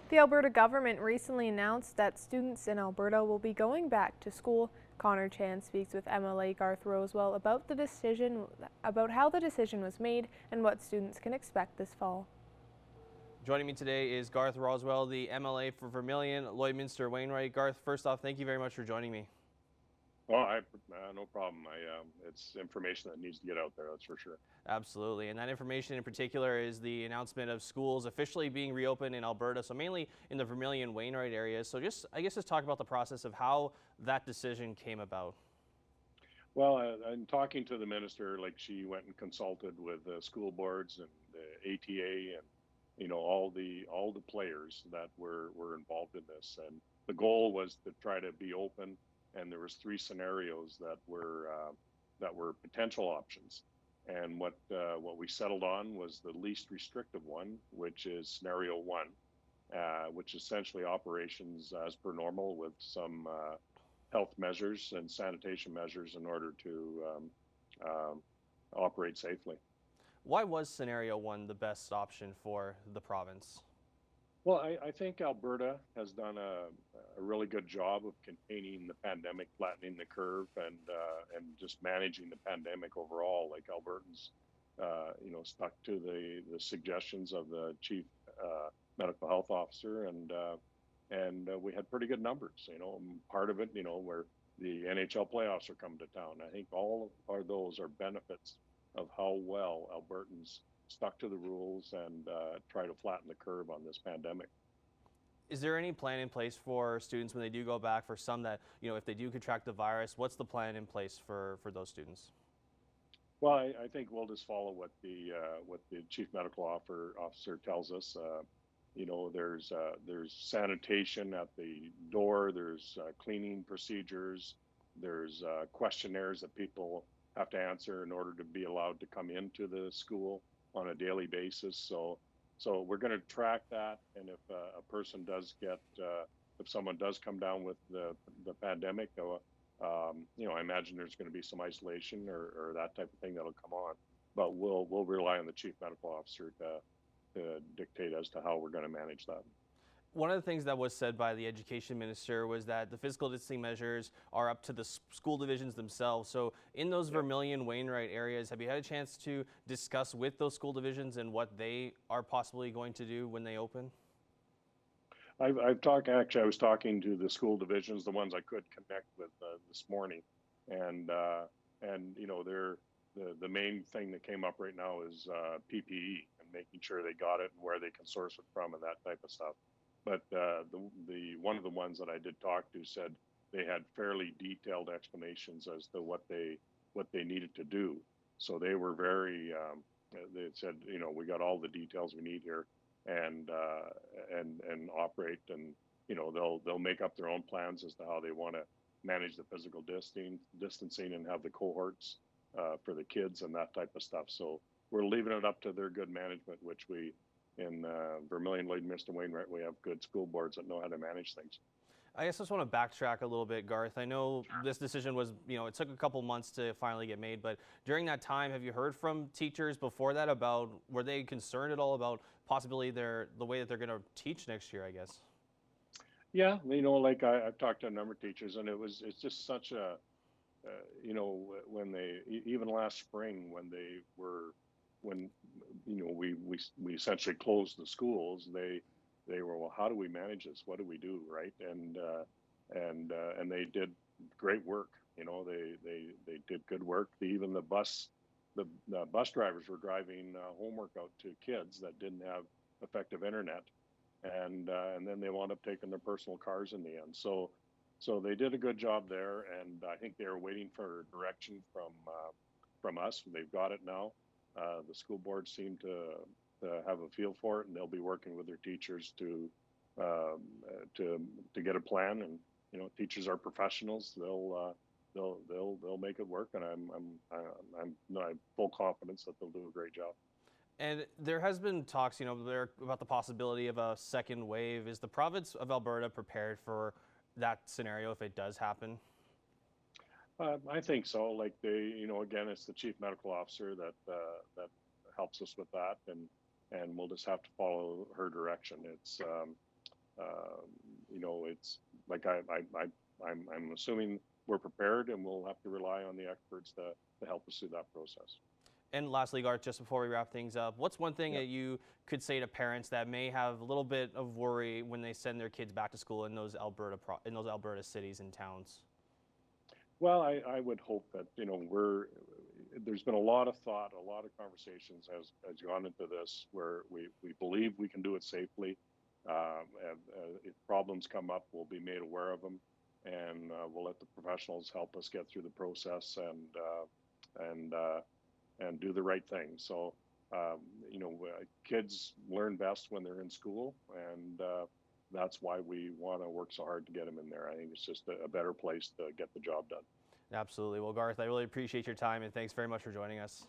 The Alberta government recently announced that students in Alberta will be going back to school. Connor Chan speaks with MLA Garth Rowswell about how the decision was made and what students can expect this fall. Joining me today is Garth Rowswell, the MLA for Vermilion, Lloydminster, Wainwright. Garth, first off, thank you very much for joining me. Oh, no problem. It's information that needs to get out there, that's for sure. Absolutely, and that information in particular is the announcement of schools officially being reopened in Alberta, so mainly in the Vermilion, Wainwright areas. So I guess talk about the process of how that decision came about. Well, I'm talking to the minister, like she went and consulted with the school boards and the ATA and all the players that were involved in this. And the goal was to try to be open. And there was three scenarios that were potential options. And what we settled on was the least restrictive one, which is scenario one, which is essentially operations as per normal with some health measures and sanitation measures in order to operate safely. Why was scenario one the best option for the province? Well, I think Alberta has done a really good job of containing the pandemic, flattening the curve, and just managing the pandemic overall. Like Albertans, stuck to the suggestions of the chief medical health officer, and we had pretty good numbers. Part of it, where the NHL playoffs are coming to town. I think all of those are benefits of how well Albertans stuck to the rules and try to flatten the curve on this pandemic. Is there any plan in place for students when they do go back, for some that, if they do contract the virus, what's the plan in place for those students? Well, I think we'll just follow what the chief medical officer tells us. There's sanitation at the door, there's cleaning procedures, there's questionnaires that people have to answer in order to be allowed to come into the school on a daily basis. So we're going to track that, and if a person does if someone does come down with the pandemic, I imagine there's going to be some isolation or that type of thing that'll come on. But we'll rely on the chief medical officer to dictate as to how we're going to manage that. One of the things that was said by the education minister was that the physical distancing measures are up to the school divisions themselves. So in those Vermilion, Wainwright areas, have you had a chance to discuss with those school divisions and what they are possibly going to do when they open? I've talked, actually, I was talking to the school divisions, the ones I could connect with this morning. And the main thing that came up right now is PPE and making sure they got it and where they can source it from and that type of stuff. But the one of the ones that I did talk to said they had fairly detailed explanations as to what they needed to do. So they were very. They said, we got all the details we need here, and operate, and they'll make up their own plans as to how they want to manage the physical distancing and have the cohorts for the kids and that type of stuff. So we're leaving it up to their good management, which we. In Vermilion, Lloydminster, Wainwright, we have good school boards that know how to manage things. I guess I just want to backtrack a little bit, Garth. I know this decision was, it took a couple months to finally get made, but during that time, have you heard from teachers before that about, were they concerned at all about possibly the way that they're going to teach next year, I guess? Yeah, like I've talked to a number of teachers, and it's just such a, when they, even last spring, when we essentially closed the schools, they were, well, how do we manage this? What do we do, right? And they did great work. They did good work. Even the bus drivers were driving homework out to kids that didn't have effective internet, and then they wound up taking their personal cars in the end. So they did a good job there, and I think they were waiting for direction from us. They've got it now. The school boards seem to have a feel for it, and they'll be working with their teachers to get a plan. And teachers are professionals; they'll make it work. And I have full confidence that they'll do a great job. And there has been talks, about the possibility of a second wave. Is the province of Alberta prepared for that scenario if it does happen? I think so. Like again, it's the chief medical officer that helps us with that, and we'll just have to follow her direction. It's you know, it's like I'm assuming we're prepared, and we'll have to rely on the experts to help us through that process. And lastly, Garth, just before we wrap things up, what's one thing Yeah. that you could say to parents that may have a little bit of worry when they send their kids back to school in those Alberta cities and towns? Well, I would hope that, you know, there's been a lot of thought, a lot of conversations has gone into this, where we believe we can do it safely. And, if problems come up, we'll be made aware of them, and we'll let the professionals help us get through the process, and and do the right thing. So, you know, kids learn best when they're in school, and that's why we want to work so hard to get them in there. I think it's just a better place to get the job done. Absolutely. Well, Garth, I really appreciate your time, and thanks very much for joining us.